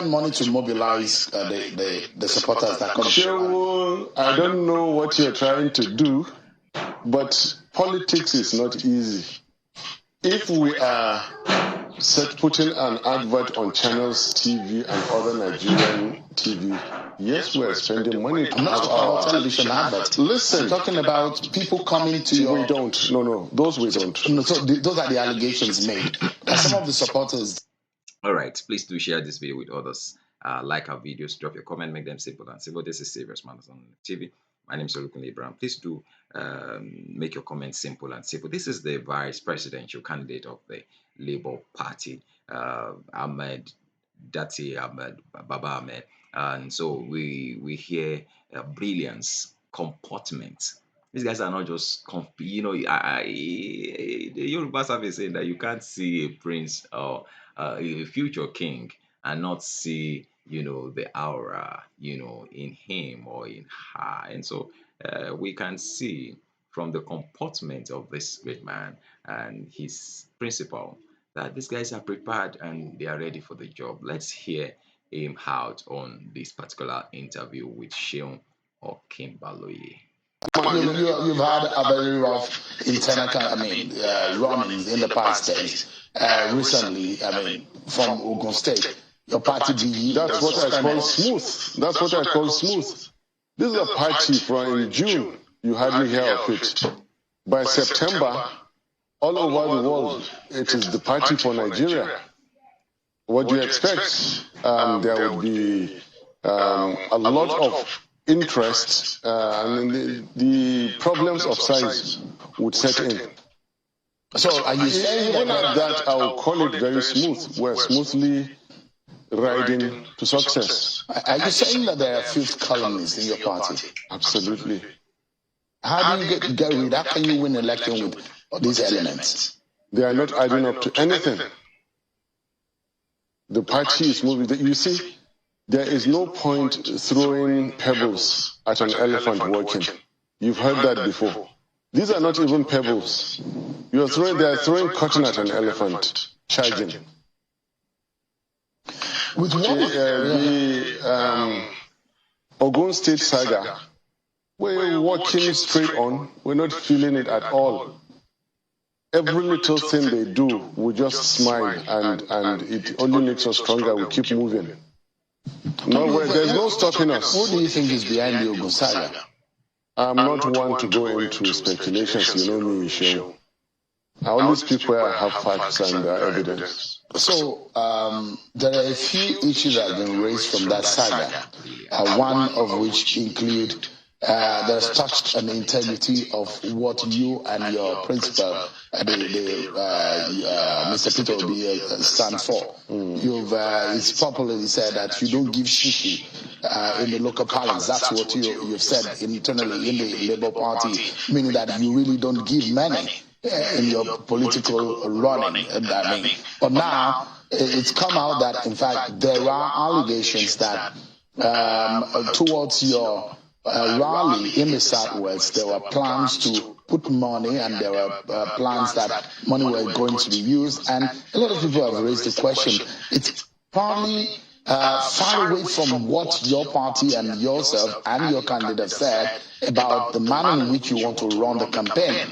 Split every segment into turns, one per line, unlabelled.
money to mobilize the supporters that come.
Sure, I don't know what you're trying to do, but politics is not easy. If we are putting an advert on Channels TV and other Nigerian TV, yes, we're spending money to
I'm not
have
talking
our
about television adverts.
Listen,
I'm talking about people coming to your...
We don't. No, those we don't.
No, so those are the allegations made. Some of the supporters...
All right, please do share this video with others. Like our videos, drop your comment, make them simple and simple. This is Serious Matters on TV. My name is Okinbaloye. Please do make your comments simple and simple. This is the vice presidential candidate of the Labour Party, Ammed, Datti, Baba Ammed. And so we hear brilliance, comportment. These guys are not just, the Yoruba service saying that you can't see a prince or a future king and not see, the aura, in him or in her. And so we can see from the comportment of this great man and his principle that these guys are prepared and they are ready for the job. Let's hear him out on this particular interview with Seun Okinbaloye.
You've had a very rough internal, runnings in the past days. Recently, from Ogun State, your party BE.
That's what I call smooth. That's what I call smooth. This is a party from June. You hardly hear of it. By September, all over the world, it is the party for Nigeria. What do you expect? There would be a lot of interest, and the problems of size would set in.
So are you saying
even at that, I will call it very smooth. We're smoothly riding to success.
Are you saying that there are fifth columnists in your party?
Absolutely.
How do you get rid? How can you win an election with these elements?
They are not adding up to anything. The party is moving. You see, there is no point throwing pebbles at an elephant walking. You've heard that before. These are not even pebbles. They are throwing cotton at an elephant, charging.
With what?
The Ogun State saga, we're walking straight on. We're not feeling it at all. Every little thing they do, we just smile, and it only makes us stronger. We keep moving. There's no stopping us.
What do you think is behind the Ogun saga?
I'm not one to go into speculations. You know me, Seun. I only speak where I have facts and evidence.
So there are a few issues that have been raised from that saga, one of which include there's touched on the integrity of what you and your principal, Mr. Peter Obi, stand for. It's popularly said that you don't give shishi in the local parlance. That's what you've said internally in the Labour Party, meaning that you really don't give money in your political running. But now it's come out that, in fact, there are allegations that towards your rally in the Southwest, there were plans to put money, and there were plans that money were going to be used. And a lot of people have raised the question. It's probably far away from what your party and yourself and your candidate have said about the manner in which you want to run the campaign.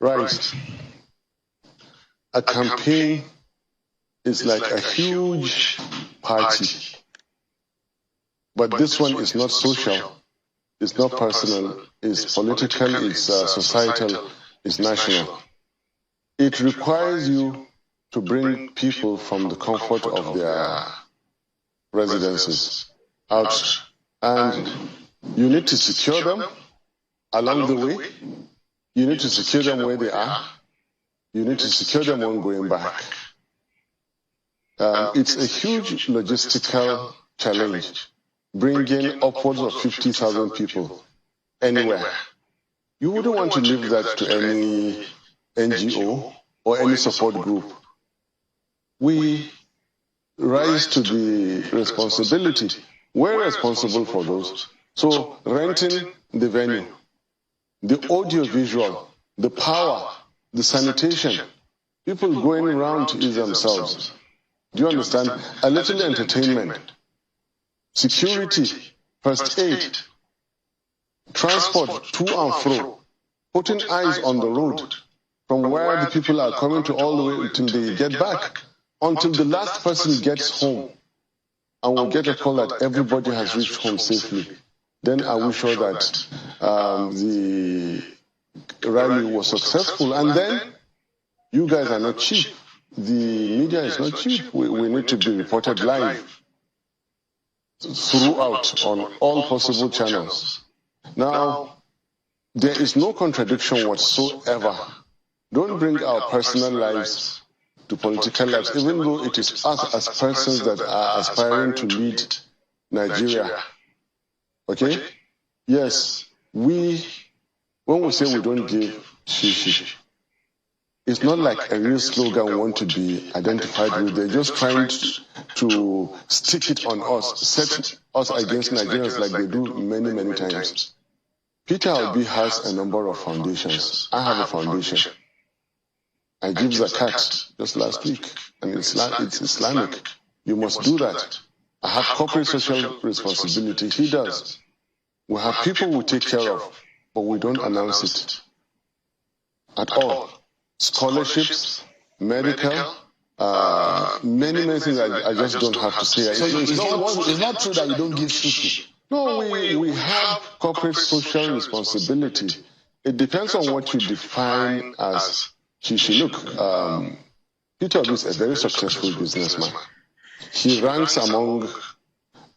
Right. A campaign is like a huge party. But this one is not social. It's not personal, it's political, it's societal, it's national. It requires you to bring people from the comfort of their residences out, and you need to secure them along the way. You need to secure them where they are. You need to secure them when going back. It's a huge logistical challenge. Bringing upwards of 50,000 people anywhere. You wouldn't want to leave that to any NGO or any support group. We rise to the responsibility. We're responsible for those. So renting the venue, the audio-visual, the power, the sanitation, people going around to ease themselves. Do you understand? A little entertainment, security, first aid, transport to and fro, putting eyes on the road from where the people are coming to all the way until they get back, until the last person gets home and will get a call that everybody has reached home safely. Then are we sure that the rally was successful? And then you guys are not cheap. The media is not cheap. We need to be reported live throughout on all possible channels. Now, there is no contradiction whatsoever. Don't bring our personal lives to political lives, even though it is us as persons that are aspiring to lead Nigeria. Okay? Yes, when we say we don't give shishi, it's not like a real slogan we want to be identified with. They're just trying to stick it on us, set us against Nigerians like they do many, many times. Peter Obi has a number of foundations. I have a foundation. I give zakat just last week, and it's Islamic. You must do that. I have corporate social responsibility. He does. We have people we take care of, but we don't announce it at all. Scholarships, medical, many things I just don't have to say.
So it's not true that you don't give shishi.
No, we have corporate social responsibility. It depends on what you define as shishi. Look, Peter Obi is a very successful businessman. He ranks among,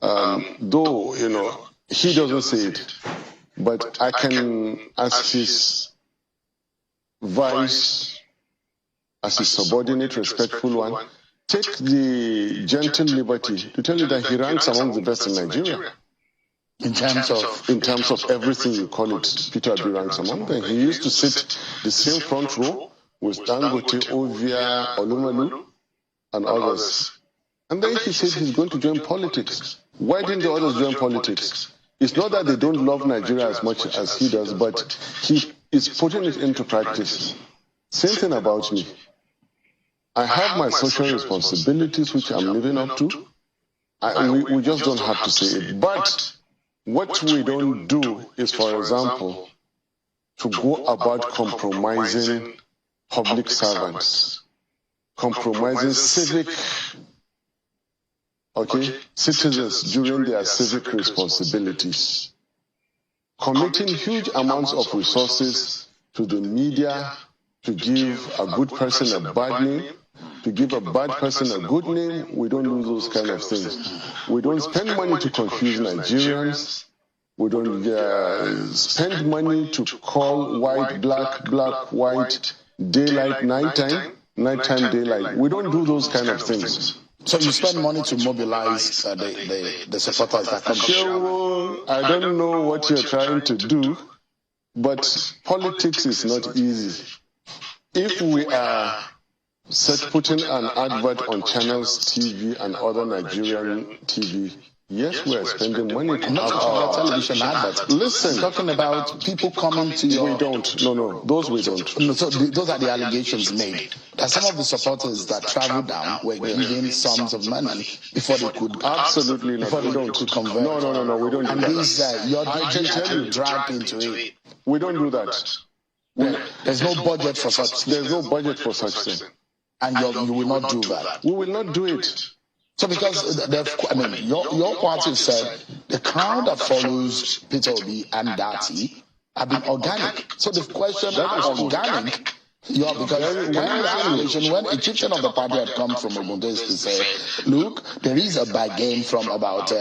though, he doesn't say it, but I can, as his vice, as his subordinate, respectful one, take the gentle liberty to tell you that he ranks among the best in Nigeria. In terms of everything you call it, Peter Obi ranks among them. He used to sit the same front row with Dangote, Ovia, Olumelu, and others. And then he said he's going to join politics. Why didn't the others join politics? It's not that they don't love Nigeria as much as he does, but he is putting it into practice. Same thing about me. I have my social responsibilities, which I'm living up to. We just don't have to say it. But what we don't do is, for example, to go about compromising public servants, compromising citizens during their civic responsibilities, committing huge amounts of resources to the media to give a good person a bad name, to give a bad person a good name. We don't do those kind of things. We don't spend money to confuse Nigerians. We don't spend money to call white, black, black, white, daylight, nighttime, nighttime, daylight. We don't do those kind of things.
So you spend money to mobilize the supporters that come to
I don't know what you're trying to do, but politics is not easy. If we are putting an advert on Channels TV and other Nigerian TV, yes, we are spending money to
not
have
our television adverts.
Listen,
Talking about people coming to your...
We don't. No, those we don't.
No, so those are the allegations made. That some of the supporters that traveled down were given sums of money before they could...
Absolutely not.
Before they could convert.
No, we don't do
and
that.
these, your
I can tell you,
dragged into it.
We don't do that.
There's no budget for such.
There's no budget for such thing.
And you will not do that.
We will not do it.
So because your party said the crowd that follows Peter Obi and Datti have been organic. So the question how organic because when a chieftain of the party had come from Ogunde to say, look, there is a bargain from about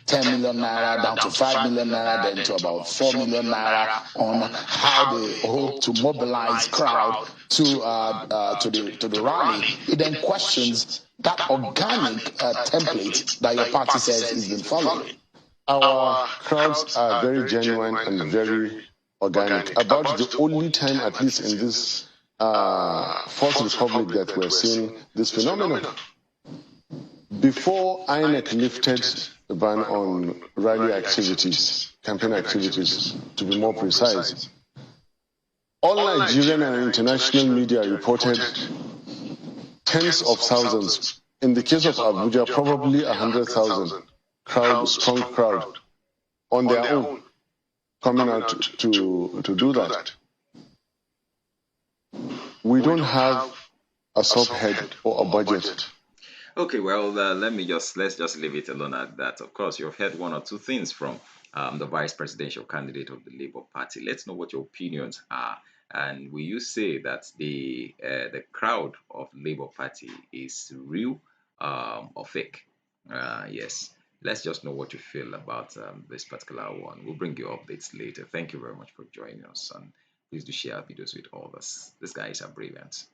10 million naira down to 5 million naira, then to about 4 million naira on how they hope to mobilize crowd to the rally. He then questions that organic template that your party says is been following.
Our crowds are very genuine and very organic. About the only time, at least in this Fourth Republic, that we're seeing this phenomenon. Before INEC lifted the ban on rally activities, campaign activities, to be more precise, all Nigerian and international media reported tens of thousands, In the case of Abuja, probably 100,000 crowd, strong crowd, on their own, coming out to do that. We don't have a subhead or a budget.
Okay, well, let's just leave it alone at that. Of course, you've heard one or two things from the vice presidential candidate of the Labour Party. Let's know what your opinions are. And will you say that the crowd of Labour Party is real or fake? Yes. Let's just know what you feel about this particular one. We'll bring you updates later. Thank you very much for joining us, and please do share our videos with others. These guys are brilliant.